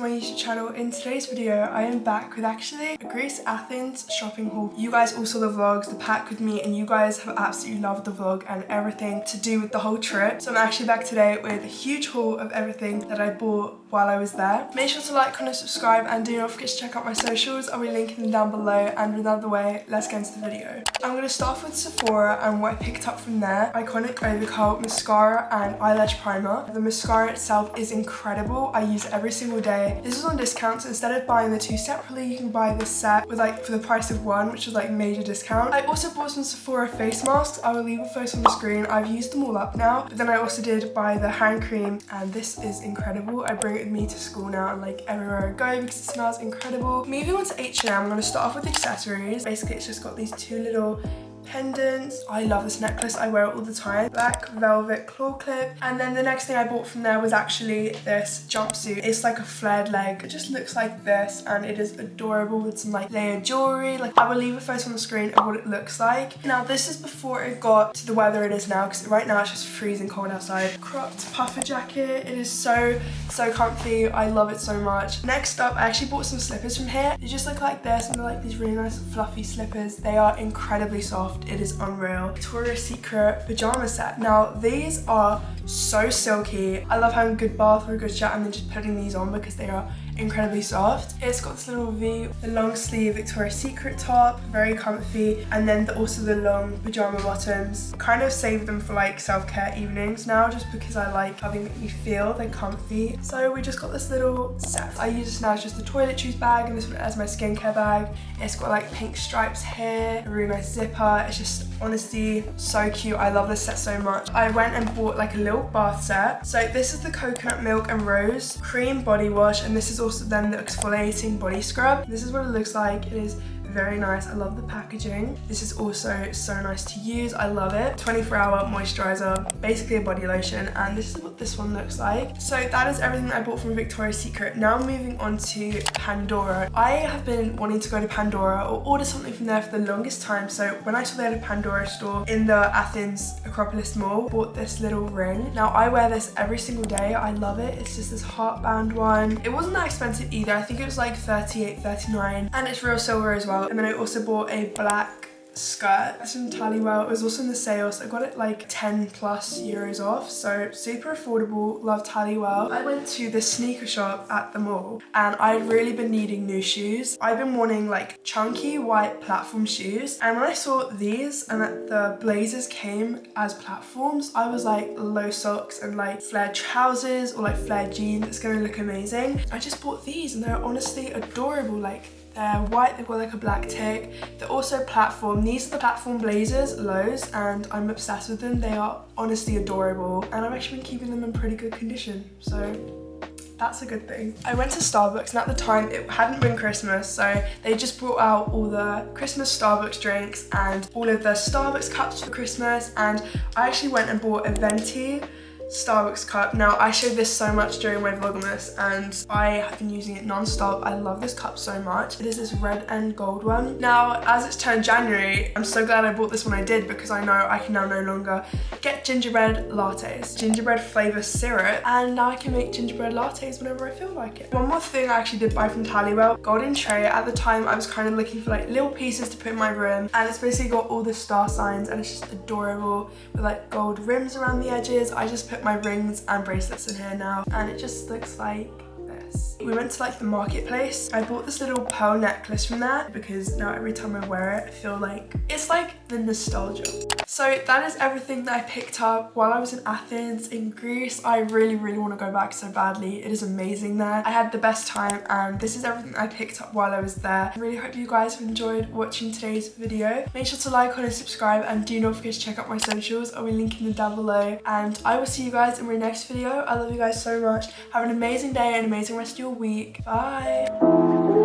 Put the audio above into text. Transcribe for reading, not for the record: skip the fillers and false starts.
my YouTube channel. In today's video I am back with actually a Greece Athens shopping haul. You guys all saw the vlogs, the pack with me, and you guys have absolutely loved the vlog and everything to do with the whole trip. So I'm actually back today with a huge haul of everything that I bought while I was there. Make sure to like, comment, subscribe, and do not forget to check out my socials. I'll be linking them down below. And without the way, let's get into the video. I'm going to start off with Sephora and what I picked up from there. Iconic Overcoat mascara and eyelash primer. The mascara itself is incredible. I use it every single day. This is on discount, so instead of buying the two separately, you can buy this set with for the price of one, which was major discount. I also bought some Sephora face masks. I will leave a photo on the screen. I've used them all up now, but then I also did buy the hand cream, and this is incredible. I bring it with me to school now and everywhere I go because it smells incredible. Moving on to H&M, I'm going to start off with accessories. Basically, it's just got these two little pendants. I love this necklace. I wear it all the time. Black velvet claw clip. And then the next thing I bought from there was actually this jumpsuit. It's like a flared leg. It just looks like this and it is adorable with some layered jewelry. I will leave a photo on the screen of what it looks like. Now this is before it got to the weather it is now, because right now it's just freezing cold outside. Cropped puffer jacket. It is so comfy. I love it so much. Next up, I actually bought some slippers from here. They just look like this and they're these really nice fluffy slippers. They are incredibly soft. It is unreal. Victoria's Secret pajama set. Now these are so silky. I love having a good bath or a good shower and then just putting these on because they are incredibly soft. It's got this little V, the long sleeve Victoria's Secret top, very comfy, and then also the long pajama bottoms. Kind of save them for self-care evenings now, just because I like how they make me feel. They're comfy. So we just got this little set. I use this now as just the toiletries bag, and this one as my skincare bag. It's got pink stripes here, a really nice zipper. It's just honestly so cute. I love this set so much. I went and bought a little bath set. So this is the coconut milk and rose cream body wash, and this is also then the exfoliating body scrub. This is what it looks like. It is very nice. I love the packaging. This is also so nice to use. I love it. 24-hour moisturizer, basically a body lotion, and this is what this one looks like. So that is everything that I bought from Victoria's Secret. Now moving on to Pandora. I have been wanting to go to Pandora or order something from there for the longest time. So when I saw they had a Pandora store in the Athens Acropolis Mall, bought this little ring. Now I wear this every single day. I love it. It's just this heartband one. It wasn't that expensive either. I think it was $38, $39, and it's real silver as well. And then I also bought a black skirt. It's from Weijl. It was also in the sale, so I got it 10+ euros off, so super affordable. Love Weijl. I went to the sneaker shop at the mall and I'd really been needing new shoes. I've been wanting chunky white platform shoes, and when I saw these and that the blazers came as platforms, I was low socks and flared trousers or flared jeans, it's gonna look amazing. I just bought these and they're honestly adorable. They're white, they've got a black tick. They're also platform. These are the platform blazers, lows, and I'm obsessed with them. They are honestly adorable, and I've actually been keeping them in pretty good condition, so that's a good thing. I went to Starbucks, and at the time it hadn't been Christmas, so they just brought out all the Christmas Starbucks drinks and all of the Starbucks cups for Christmas, and I actually went and bought a venti Starbucks cup. Now I showed this so much during my Vlogmas and I have been using it non-stop. I love this cup so much. It is this red and gold one. Now as it's turned January, I'm so glad I bought this when I did, because I know I can now no longer get gingerbread lattes, gingerbread flavour syrup, and now I can make gingerbread lattes whenever I feel like it. One more thing I actually did buy from Weijl, golden tray. At the time I was kind of looking for little pieces to put in my room, and it's basically got all the star signs and it's just adorable with gold rims around the edges. I just put my rings and bracelets in here now, and it just looks like this. We went to the marketplace. I bought this little pearl necklace from there because now every time I wear it I feel it's the nostalgia. So that is everything that I picked up while I was in Athens in Greece. I really want to go back so badly. It is amazing there. I had the best time, and this is everything I picked up while I was there. I really hope you guys have enjoyed watching today's video. Make sure to like, comment, and subscribe, and do not forget to check out my socials. I'll be linking them down below, and I will see you guys in my next video. I love you guys so much. Have an amazing day and amazing rest of your week. Bye.